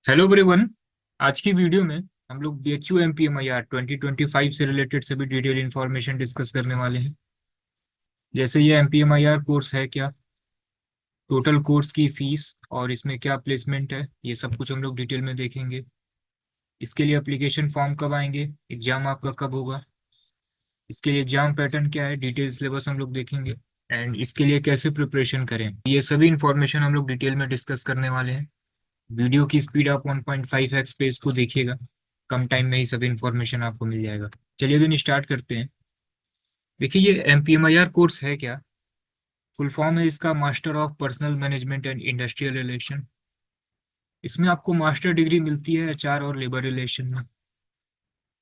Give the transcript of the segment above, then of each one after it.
Hello everyone. आज की video में हम लोग BHU MPMIR 2025 से रिलेटेड सभी डिटेल इन्फॉर्मेशन डिस्कस करने वाले हैं। जैसे ये MPMIR कोर्स है क्या, टोटल कोर्स की फीस और इसमें क्या प्लेसमेंट है, ये सब कुछ हम लोग डिटेल में देखेंगे। इसके लिए एप्लीकेशन फॉर्म कब आएंगे, एग्जाम आपका कब होगा, इसके लिए एग्जाम पैटर्न क्या है, डिटेल सिलेबस हम लोग देखेंगे एंड इसके लिए कैसे प्रिपरेशन करें, ये सभी इन्फॉर्मेशन हम लोग डिटेल में डिस्कस करने वाले हैं। वीडियो की स्पीड आप 1.5x पे इसको देखिएगा, कम टाइम में ही सब इन्फॉर्मेशन आपको मिल जाएगा। चलिए दिन स्टार्ट करते हैं। देखिए ये MPMIR कोर्स है क्या, फुल फॉर्म है इसका master of personal management and industrial relation. इसमें आपको मास्टर डिग्री मिलती है HR और लेबर रिलेशन में।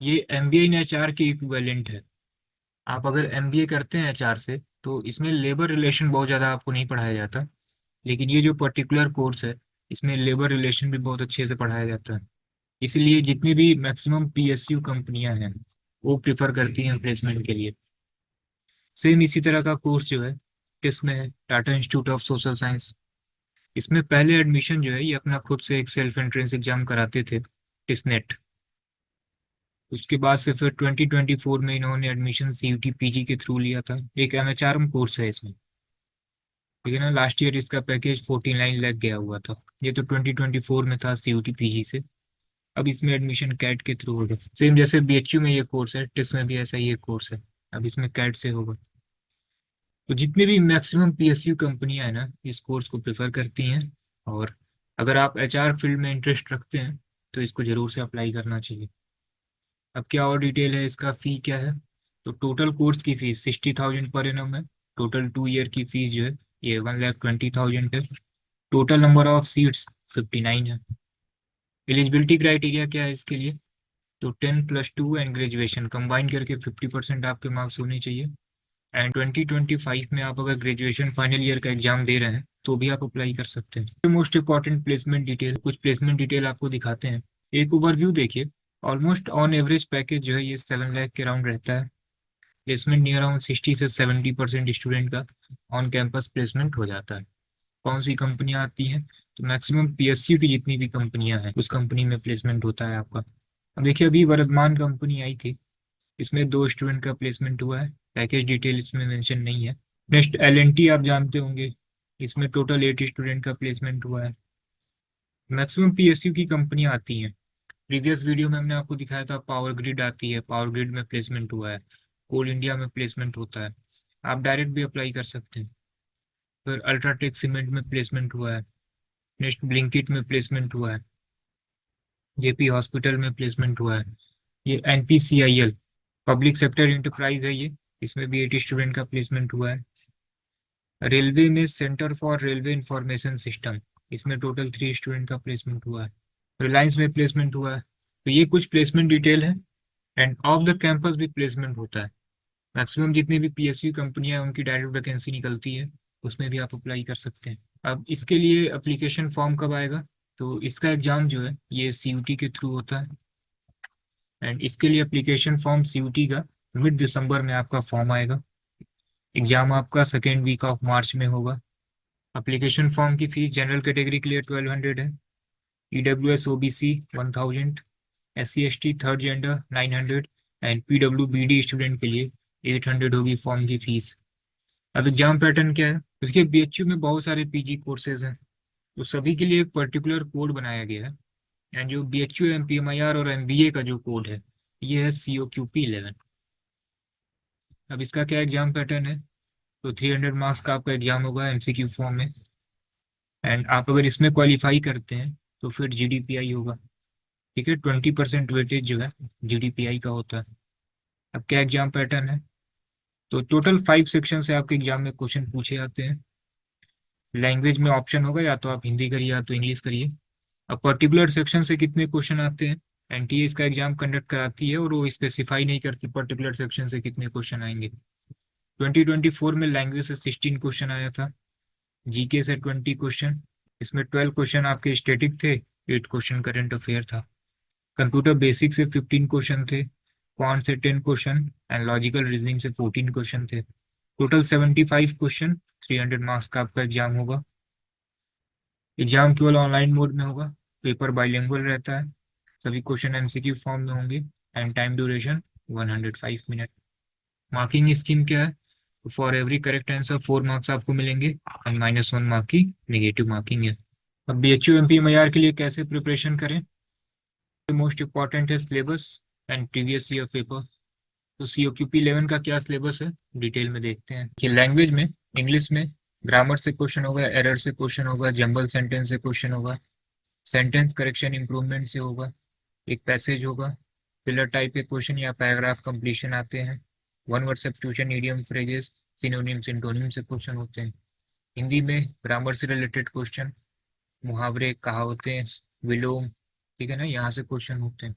ये MBA इन HR के इक्विवेलेंट है। आप अगर MBA करते हैं HR से तो इसमें लेबर रिलेशन बहुत ज़्यादा आपको नहीं पढ़ाया जाता, लेकिन ये जो पर्टिकुलर कोर्स है इसमें लेबर रिलेशन भी बहुत अच्छे से पढ़ाया जाता है। इसलिए जितनी भी मैक्सिमम PSU कंपनियां हैं वो प्रिफर करती हैं प्लेसमेंट के लिए। सेम इसी तरह का कोर्स जो है इसमें है Tata institute of social science. इसमें पहले एडमिशन जो है ये अपना खुद से एक सेल्फ एंट्रेंस एग्जाम कराते थे, टिसनेट। उसके बाद से फिर 2024 में इन्होंने एडमिशन CUT PG के थ्रू लिया था। एक MHRM कोर्स है इसमें, लेकिन ना लास्ट ईयर इसका पैकेज 49 लाख गया हुआ था। ये तो 2024 में था CUT PG से। अब इसमें एडमिशन कैट के थ्रू होगा, सेम जैसे BHU में ये कोर्स है, टिस में भी ऐसा ही एक कोर्स है। अब इसमें कैट से होगा। तो जितनी भी मैक्सिमम PSU कंपनियां हैं ना इस कोर्स को प्रेफर करती हैं। और अगर आप HR फील्ड में इंटरेस्ट रखते हैं तो इसको जरूर से अप्लाई करना चाहिए। अब क्या और डिटेल है, इसका फ़ी क्या है। तो टोटल कोर्स की फ़ीस 60,000 पर एनम है। टोटल 2 ईयर की फ़ीस जो है ये 1,20,000 है। टोटल नंबर ऑफ सीट्स 59 है। एलिजिबिलिटी क्राइटेरिया क्या है इसके लिए, तो 10+2 एंड ग्रेजुएशन कंबाइन करके 50% आपके मार्क्स होने चाहिए। एंड 2025 में आप अगर ग्रेजुएशन फाइनल ईयर का एग्जाम दे रहे हैं तो भी आप अप्लाई कर सकते हैं। मोस्ट इंपॉर्टेंट प्लेसमेंट डिटेल, कुछ प्लेसमेंट डिटेल आपको दिखाते हैं। एक ओवरव्यू देखिए। ऑलमोस्ट ऑन एवरेज पैकेज जो है ये 7 लाख के राउंड रहता है। प्लेसमेंट नियर अराउंड 60 से 70% स्टूडेंट का ऑन कैंपस प्लेसमेंट हो जाता है। कौन सी कंपनियां आती हैं, तो मैक्सिमम PSU की जितनी भी कंपनियां हैं उस कंपनी में प्लेसमेंट होता है आपका। अब देखिए अभी वर्धमान कंपनी आई थी, इसमें 2 स्टूडेंट का प्लेसमेंट हुआ है। पैकेज डिटेल इसमें मेंशन नहीं है। नेक्स्ट L&T आप जानते होंगे, इसमें टोटल 8 स्टूडेंट का प्लेसमेंट हुआ है। मैक्सिमम PSU की कंपनियां आती हैं। प्रीवियस वीडियो में हमने आपको दिखाया था पावर ग्रिड आती है, पावर ग्रिड में प्लेसमेंट हुआ है। कोल इंडिया में प्लेसमेंट होता है। आप डायरेक्ट भी अप्लाई कर सकते हैं। फिर अल्ट्राटेक सीमेंट में प्लेसमेंट हुआ है। नेक्स्ट ब्लिंकिट में प्लेसमेंट हुआ है। JP हॉस्पिटल में प्लेसमेंट हुआ है। ये NPCIL पब्लिक सेक्टर इंटरप्राइज है ये, इसमें भी 80 स्टूडेंट का प्लेसमेंट हुआ है। रेलवे में centre for railway information system, इसमें टोटल 3 स्टूडेंट का प्लेसमेंट हुआ है। रिलायंस में प्लेसमेंट हुआ है। तो ये कुछ प्लेसमेंट डिटेल है। एंड ऑफ द कैंपस भी प्लेसमेंट होता है। मैक्सिमम जितनी भी PSU कंपनियां हैं उनकी डायरेक्ट वैकेंसी निकलती है, उसमें भी आप अप्लाई कर सकते हैं। अब इसके लिए एप्लीकेशन फॉर्म कब आएगा, तो इसका एग्ज़ाम जो है ये CUT के थ्रू होता है। एंड इसके लिए एप्लीकेशन फॉर्म CUT का मिड दिसंबर में आपका फॉर्म आएगा। एग्ज़ाम आपका सेकेंड वीक ऑफ मार्च में होगा। एप्लीकेशन फॉर्म की फीस जनरल कैटेगरी के लिए 1200 है। EWS OBC 1000, SC ST third gender 900 and PWBD student के लिए 800 होगी फॉर्म की फीस। अब एग्जाम पैटर्न क्या है, देखिए BHU में बहुत सारे PG कोर्सेज हैं, तो सभी के लिए एक पर्टिकुलर कोड बनाया गया है। एंड जो BHU MPMIR और MBA का जो कोड है ये है COQP11। अब इसका क्या एग्जाम पैटर्न है, तो 300 मार्क्स का आपका एग्जाम होगा MCQ फॉर्म में। एंड आप अगर इसमें क्वालिफाई करते हैं तो फिर GDPI होगा। ठीक है, 20% वेटेज जो है GDPI का होता है। अब क्या एग्जाम पैटर्न है, तो टोटल 5 सेक्शन से आपके एग्जाम में क्वेश्चन पूछे जाते हैं। लैंग्वेज में ऑप्शन होगा, या तो आप हिंदी करिए या तो इंग्लिश करिए। अब पर्टिकुलर सेक्शन से कितने क्वेश्चन आते हैं, NTA इसका एग्जाम कंडक्ट कराती है और वो स्पेसिफाई नहीं करती पर्टिकुलर सेक्शन से कितने क्वेश्चन आएंगे। 2024 में लैंग्वेज से 16 क्वेश्चन आया था। GK से 20 क्वेश्चन, इसमें 12 क्वेश्चन आपके स्टेटिक थे, 8 क्वेश्चन करंट अफेयर था। कंप्यूटर बेसिक से 15 क्वेश्चन थे, क्वांट से 10 क्वेश्चन एंड लॉजिकल रीजनिंग से 14 क्वेश्चन थे। टोटल 75 क्वेश्चन, 300 मार्क्स का आपका एग्जाम होगा। एग्जाम केवल ऑनलाइन मोड में होगा। पेपर बाइलिंगुअल रहता है, सभी क्वेश्चन एमसीक्यू फॉर्म में होंगे and time duration 105 minute. Marking scheme क्या है? For every correct answer 4 marks आपको मिलेंगे एंड -1 मार्क की नेगेटिव मार्किंग है। अब बीएचयू एमपीएमआईआर के लिए कैसे प्रिपरेशन करें? मोस्ट इंपॉर्टेंट है syllabus and previous year paper. तो सीओक्यूपी 11 का क्या सिलेबस है डिटेल में देखते हैं कि लैंग्वेज में इंग्लिश में ग्रामर से क्वेश्चन होगा, एरर से क्वेश्चन होगा, जंबल सेंटेंस से क्वेश्चन होगा, सेंटेंस करेक्शन इंप्रूवमेंट से होगा, एक पैसेज होगा, फिलर टाइप के क्वेश्चन या पैराग्राफ कंप्लीशन आते हैं, one word substitution, idiom, phrases, synonym antonym से क्वेश्चन होते हैं। हिंदी में ग्रामर से रिलेटेड क्वेश्चन, मुहावरे, कहावतें, विलोम, ठीक है ना, यहाँ से क्वेश्चन होते हैं।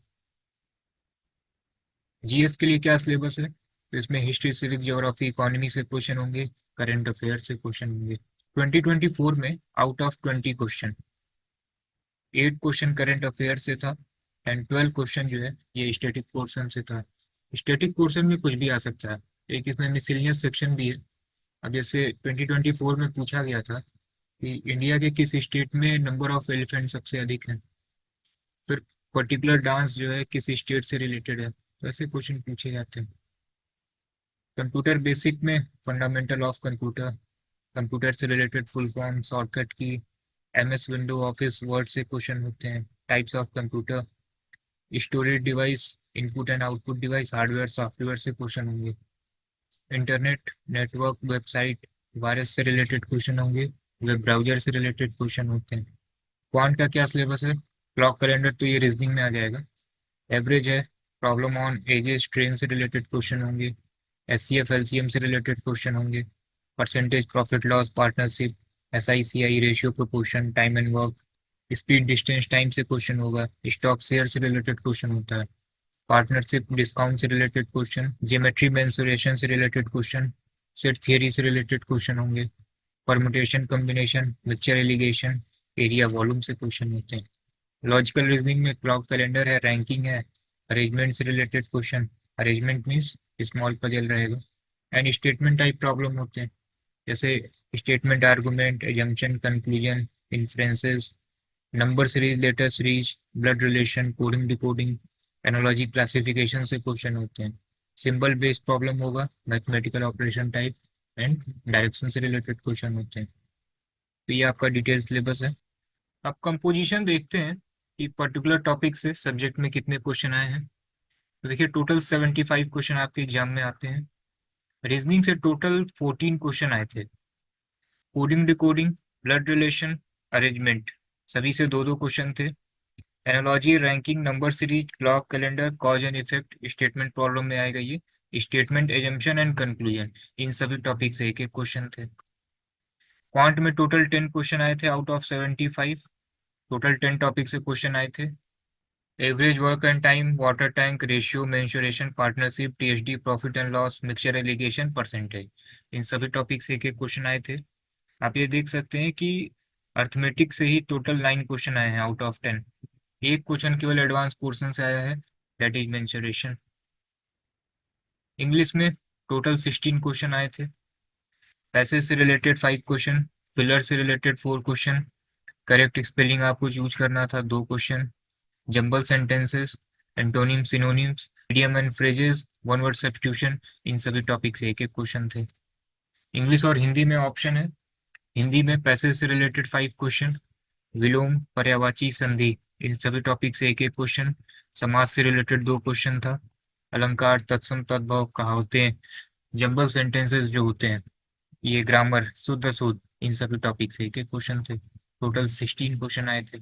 जीएस के लिए क्या सिलेबस है? तो इसमें हिस्ट्री, सिविक, ज्योग्राफी, इकोनॉमी से क्वेश्चन होंगे, करंट अफेयर से क्वेश्चन होंगे। 2024 में out of 20 question 8 question current affair से था एंड 12 क्वेश्चन जो है ये स्टैटिक पोर्शन से था। स्टैटिक पोर्शन में कुछ भी आ सकता है, एक इसमें मिसलिनियस सेक्शन भी है। अब जैसे 2024 में पूछा गया था कि इंडिया के किस स्टेट में नंबर ऑफ एलिफेंट सबसे अधिक है, फिर पर्टिकुलर डांस जो है किस स्टेट से रिलेटेड है, तो ऐसे क्वेश्चन पूछे जाते हैं। कंप्यूटर बेसिक में फंडामेंटल ऑफ कंप्यूटर, कंप्यूटर से रिलेटेड फुल फॉर्म, शॉर्टकट की, एमएस विंडो, ऑफिस वर्ड से क्वेश्चन होते हैं। Types of computer, storage device, input and output device, hardware software से क्वेश्चन होंगे। इंटरनेट नेटवर्क, वेबसाइट, वायरस से related question होंगे, web browser से रिलेटेड क्वेश्चन होते हैं। क्वांट का क्या सिलेबस है? क्लॉक कैलेंडर तो ये रीजनिंग में आ जाएगा। एवरेज है, प्रॉब्लम ऑन एजेस, ट्रेन से रिलेटेड क्वेश्चन होंगे, एचसीएफ एलसीएम से रिलेटेड क्वेश्चन होंगे, percentage, profit loss, partnership, SI CI, ratio, proportion, time and work, speed, distance, time से क्वेश्चन होगा, स्टॉक शेयर से रिलेटेड क्वेश्चन होता है, पार्टनरशिप, डिस्काउंट से रिलेटेड क्वेश्चन, ज्योमेट्री मेंसुरेशन से रिलेटेड क्वेश्चन, सेट थियरी से रिलेटेड क्वेश्चन होंगे, permutation, combination, mixture, alligation, area, volume से क्वेश्चन होते हैं। लॉजिकल रीजनिंग में क्लॉक कैलेंडर है, रैंकिंग है, अरेंजमेंट से related question, arrangement means small puzzle रहेगा, एंड स्टेटमेंट टाइप प्रॉब्लम होते हैं जैसे statement, argument, assumption, conclusion, inferences, number series, letter series, blood relation, coding, decoding, analogy, classification से question होते हैं। सिंबल बेस्ड प्रॉब्लम होगा, mathematical operation type and direction से related question होते हैं। तो ये आपका डिटेल सिलेबस है। अब कंपोजिशन देखते हैं कि पर्टिकुलर टॉपिक से सब्जेक्ट में कितने क्वेश्चन आए हैं। तो देखिए टोटल 75 क्वेश्चन आपके एग्जाम में आते हैं। रीजनिंग से टोटल 14 क्वेश्चन आए थे। Coding, decoding, blood relation, arrangement, सभी से दो दो क्वेश्चन थे। Analogy, ranking, number series, clock calendar, cause and effect, statement problem में आएगा ये, स्टेटमेंट, एजम्पशन एंड कंक्लूजन, इन सभी टॉपिक से एक एक क्वेश्चन थे। क्वांट में टोटल 10 क्वेश्चन आए थे आउट ऑफ 75। टोटल 10 टॉपिक से क्वेश्चन आए थे। Average work and time, water tank, ratio, mensuration, partnership, TSD, profit and loss, mixture, alligation, percentage, इन सभी टॉपिक से एक एक क्वेश्चन आए थे। आप ये देख सकते हैं कि अर्थमेटिक से ही टोटल 9 क्वेश्चन आए हैं आउट ऑफ 10। एक क्वेश्चन केवल एडवांस पोर्शन से आया है, दैट इज मेंसुरेशन। इंग्लिश में टोटल 16 क्वेश्चन आए थे। पैसेज से रिलेटेड 5 क्वेश्चन, फिलर से रिलेटेड 4 क्वेश्चन, करेक्ट स्पेलिंग आपको चूज करना था 2 question, jumble sentences, antonym, synonyms, idiom and phrases, one word substitution, इन सभी टॉपिक से एक एक क्वेश्चन थे। इंग्लिश और हिंदी में ऑप्शन है। हिंदी में पैसेज से रिलेटेड 5 क्वेश्चन, विलोम, पर्यायवाची, संधि, इन सभी टॉपिक से एक एक क्वेश्चन, समाज से रिलेटेड 2 क्वेश्चन था, अलंकार, तत्सम, तद्भव, कहावतें, जंबल सेंटेंसेस जो होते हैं, ये ग्रामर, शुद्ध अशुद्ध, इन सभी टॉपिक से एक एक क्वेश्चन थे। टोटल 16 क्वेश्चन आए थे।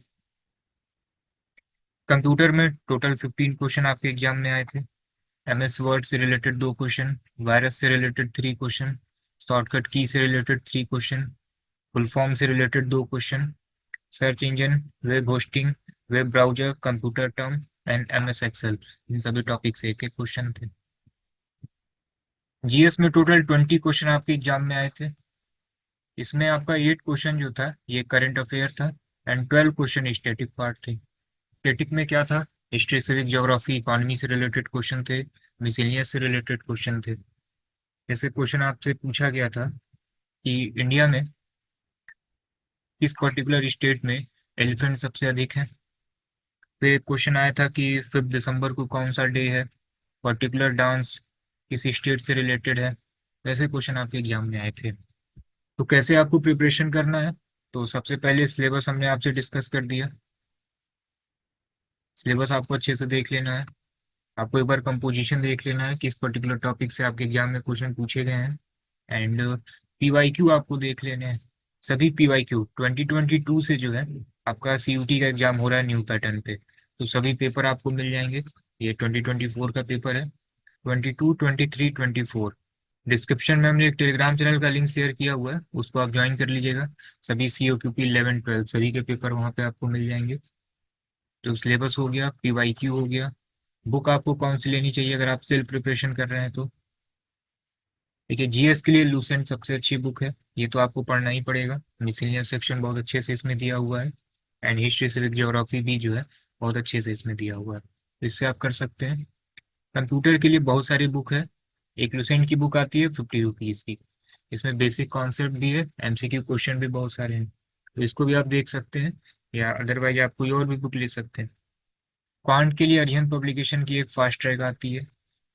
कंप्यूटर में टोटल 15 क्वेश्चन आपके एग्जाम में आए थे। एमएस वर्ड से रिलेटेड 2 क्वेश्चन, वायरस से रिलेटेड 3 क्वेश्चन, शॉर्टकट की से रिलेटेड 3 क्वेश्चन, फुल फॉर्म से related 2 question, search engine, web hosting, web browser, computer term and MS Excel, इन सभी टॉपिक से एक एक क्वेश्चन थे। जीएस में टोटल 20 क्वेश्चन आपके एग्जाम में आए थे। इसमें आपका 8 क्वेश्चन जो था ये करंट अफेयर था एंड 12 क्वेश्चन स्टैटिक पार्ट थे। स्टैटिक में क्या था? हिस्ट्री, सिविक, ज्योग्राफी, इकोनॉमी से रिलेटेड क्वेश्चन थे, मिसेलियस से रिलेटेड क्वेश्चन थे। जैसे क्वेश्चन आपसे पूछा गया था कि इंडिया में किस पर्टिकुलर स्टेट में एलिफेंट सबसे अधिक है, फिर एक क्वेश्चन आया था कि 5 दिसंबर को कौन सा डे है, पर्टिकुलर डांस किस स्टेट से रिलेटेड है। वैसे क्वेश्चन आपके एग्जाम में आए थे। तो कैसे आपको प्रिपरेशन करना है, तो सबसे पहले सिलेबस हमने आपसे डिस्कस कर दिया। सिलेबस आपको अच्छे से देख लेना है। आपको एक बार कंपोजिशन देख लेना है, किस पर्टिकुलर टॉपिक से आपके एग्जाम में क्वेश्चन पूछे गए हैं। एंड पीवाईक्यू आपको देख लेने हैं। सभी पीवाईक्यू 2022 से जो है आपका सीयूटी का एग्जाम हो रहा है न्यू पैटर्न पे, तो सभी पेपर आपको मिल जाएंगे। ये 2024 का पेपर है, 22, 23, 24। डिस्क्रिप्शन में हमने एक टेलीग्राम चैनल का लिंक शेयर किया हुआ है, उसको आप ज्वाइन कर लीजिएगा। सभी COQP 11, 12 सभी के पेपर वहाँ पे आपको मिल जाएंगे। तो सिलेबस हो गया, पीवाईक्यू हो गया। बुक आपको कौन सी लेनी चाहिए अगर आप सेल्फ प्रिपरेशन कर रहे हैं तो? देखिए, जीएस के लिए लूसेंट सबसे अच्छी बुक है, ये तो आपको पढ़ना ही पड़ेगा। मिसलेनियस सेक्शन बहुत अच्छे से इसमें दिया हुआ है। एंड हिस्ट्री सिविक ज्योग्राफी भी जो है बहुत अच्छे से इसमें दिया हुआ है, तो इससे आप कर सकते हैं। कंप्यूटर के लिए बहुत सारी बुक है। एक लूसेंट की बुक आती है 50 रुपीज़ की, इसमें बेसिक कॉन्सेप्ट भी है, MCQ क्वेश्चन भी बहुत सारे हैं, तो इसको भी आप देख सकते हैं। या अदरवाइज आप कोई और भी बुक ले सकते हैं। क्वांट के लिए अरिहंत पब्लिकेशन की एक फास्ट ट्रैक आती है,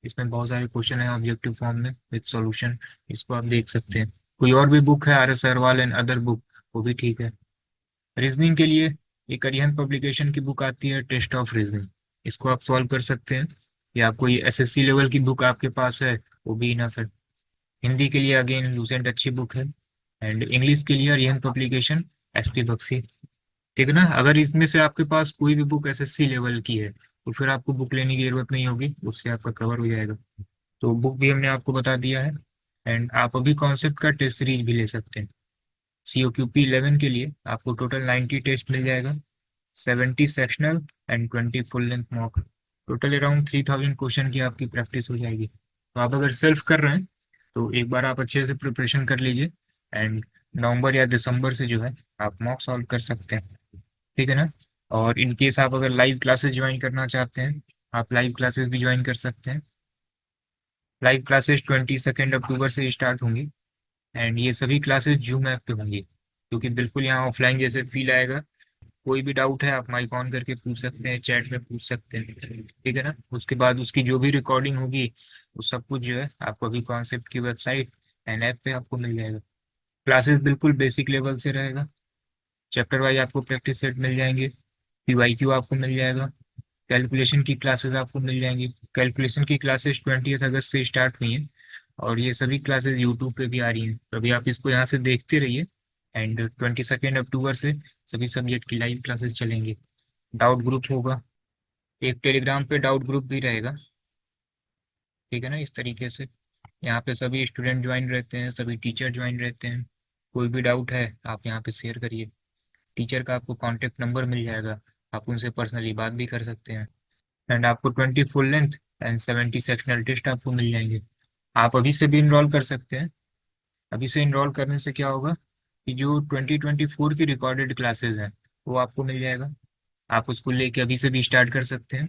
इसमें बहुत सारे क्वेश्चन है ऑब्जेक्टिव फॉर्म में विद सॉल्यूशन, इसको आप देख सकते हैं। कोई और भी बुक है RS Agarwal and other book, वो भी ठीक है। रीजनिंग के लिए एक अरिहंत पब्लिकेशन की बुक आती है टेस्ट ऑफ रीजनिंग, इसको आप सॉल्व कर सकते हैं। या कोई SSC लेवल की बुक आपके पास है, वो भी इनफ है। हिंदी के लिए अगेन लूसेंट अच्छी बुक है। एंड इंग्लिश के लिए अरिहंत पब्लिकेशन, SP बख्शी। ठीक है ना। अगर इसमें से आपके पास कोई भी बुक SSC लेवल की है तो फिर आपको बुक लेने की जरूरत नहीं होगी, उससे आपका कवर हो जाएगा। तो बुक भी हमने आपको बता दिया है। एंड आप अभी कॉन्सेप्ट का टेस्ट सीरीज भी ले सकते हैं। COQP 11 के लिए आपको टोटल 90 टेस्ट मिल जाएगा, 70 sectional and 20 full length mock. Total around 3000 question की आपकी प्रैक्टिस हो जाएगी। तो आप अगर सेल्फ कर रहे हैं तो एक बार आप अच्छे से प्रिपरेशन कर लीजिए। एंड नवंबर या दिसंबर से जो है आप मॉक सॉल्व कर सकते हैं। ठीक है ना। और इन केस आप अगर लाइव क्लासेस ज्वाइन करना चाहते हैं, आप लाइव क्लासेस भी ज्वाइन कर सकते हैं। लाइव क्लासेस 22 अक्टूबर से स्टार्ट होंगी। एंड ये सभी क्लासेस जूम ऐप पे होंगी, क्योंकि बिल्कुल यहाँ ऑफलाइन जैसे फील आएगा। कोई भी डाउट है आप माइक ऑन करके पूछ सकते हैं, चैट में पूछ सकते हैं। ठीक है ना। उसके बाद उसकी जो भी रिकॉर्डिंग होगी वो सब कुछ जो है आपको अभी कॉन्सेप्ट की वेबसाइट एंड ऐप पे आपको मिल जाएगा। क्लासेस बिल्कुल बेसिक लेवल से रहेगा। चैप्टर वाइज आपको प्रैक्टिस सेट मिल जाएंगे, PYQ आपको मिल जाएगा, कैलकुलेशन की क्लासेस आपको मिल जाएंगी। कैलकुलेशन की क्लासेस 20 अगस्त से स्टार्ट हुई हैं, और ये सभी क्लासेस यूट्यूब पे भी आ रही हैं, तो अभी आप इसको यहाँ से देखते रहिए। एंड 22 अक्टूबर से सभी सब्जेक्ट की लाइव क्लासेस चलेंगी। डाउट ग्रुप होगा, एक टेलीग्राम पे डाउट ग्रुप भी रहेगा। ठीक है ना। इस तरीके से यहाँ पे सभी स्टूडेंट ज्वाइन रहते हैं, सभी टीचर ज्वाइन रहते हैं। कोई भी डाउट है आप यहाँ पे शेयर करिए। टीचर का आपको कॉन्टेक्ट नंबर मिल जाएगा, आप उनसे पर्सनली बात भी कर सकते हैं। एंड आपको 20 full length and 70 sectional test आपको मिल जाएंगे। आप अभी से भी इनरोल कर सकते हैं। अभी से इनरोल करने से क्या होगा कि जो 2024 की रिकॉर्डेड क्लासेस हैं वो आपको मिल जाएगा। आप उसको लेके अभी से भी स्टार्ट कर सकते हैं।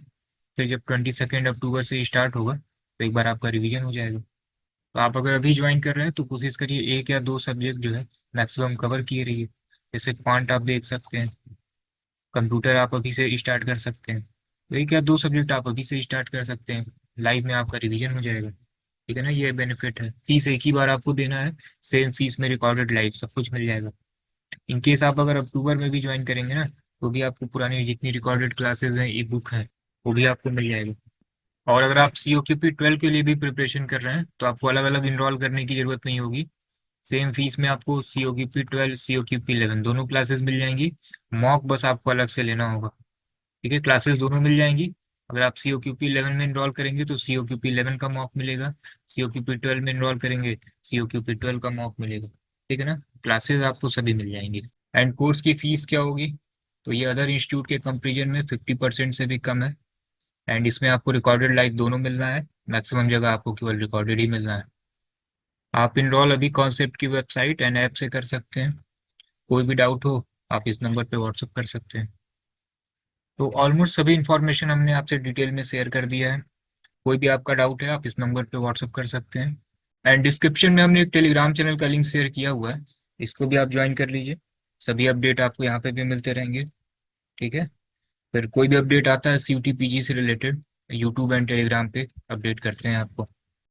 फिर जब 22 अक्टूबर से स्टार्ट होगा तो एक बार आपका रिवीजन हो जाएगा। तो आप अगर अभी ज्वाइन कर रहे हैं तो कोशिश करिए एक या दो सब्जेक्ट जो है मैक्सिमम कवर किए रहिए। जैसे क्वांट आप देख सकते हैं, कंप्यूटर आप अभी से स्टार्ट कर सकते हैं। तो एक या दो सब्जेक्ट आप अभी से स्टार्ट कर सकते हैं, लाइव में आपका रिवीजन हो जाएगा। ठीक है ना। ये बेनिफिट है, फीस एक ही बार आपको देना है, सेम फीस में रिकॉर्डेड लाइव सब कुछ मिल जाएगा। इन केस आप अगर अक्टूबर में भी ज्वाइन करेंगे ना, तो भी आपको पुरानी जितनी रिकॉर्डेड क्लासेज हैं, ई बुक है, वो भी आपको मिल जाएगा। और अगर आप COQP 12 के लिए भी प्रिपरेशन कर रहे हैं तो आपको अलग अलग इनरोल करने की जरूरत नहीं होगी। सेम फीस में आपको COQP 12, COQP 11 दोनों क्लासेस मिल जाएंगी। मॉक बस आपको अलग से लेना होगा। ठीक है, क्लासेस दोनों मिल जाएंगी। अगर आप COQP 11 में इनरोल करेंगे तो COQP 11 का मॉक मिलेगा, COQP 12 में इनरोल करेंगे COQP 12 का मॉक मिलेगा। ठीक है ना। क्लासेस आपको सभी मिल जाएंगी। एंड कोर्स की फीस क्या होगी, तो ये अदर इंस्टीट्यूट के कंपेरिजन में 50% से भी कम है। एंड इसमें आपको रिकॉर्डेड लाइव दोनों मिलना है, मैक्सिमम जगह आपको केवल रिकॉर्डेड ही मिलना है। आप इनरोल अभी कॉन्सेप्ट की वेबसाइट एंड ऐप से कर सकते हैं। कोई भी डाउट हो आप इस नंबर पे व्हाट्सअप कर सकते हैं। तो ऑलमोस्ट सभी इन्फॉर्मेशन हमने आपसे डिटेल में शेयर कर दिया है। कोई भी आपका डाउट है आप इस नंबर पे व्हाट्सअप कर सकते हैं। एंड डिस्क्रिप्शन में हमने एक टेलीग्राम चैनल का लिंक शेयर किया हुआ है, इसको भी आप ज्वाइन कर लीजिए। सभी अपडेट आपको यहाँ पे भी मिलते रहेंगे। ठीक है। फिर कोई भी अपडेट आता है CUT PG से रिलेटेड, यूट्यूब एंड टेलीग्राम पे अपडेट करते हैं आपको।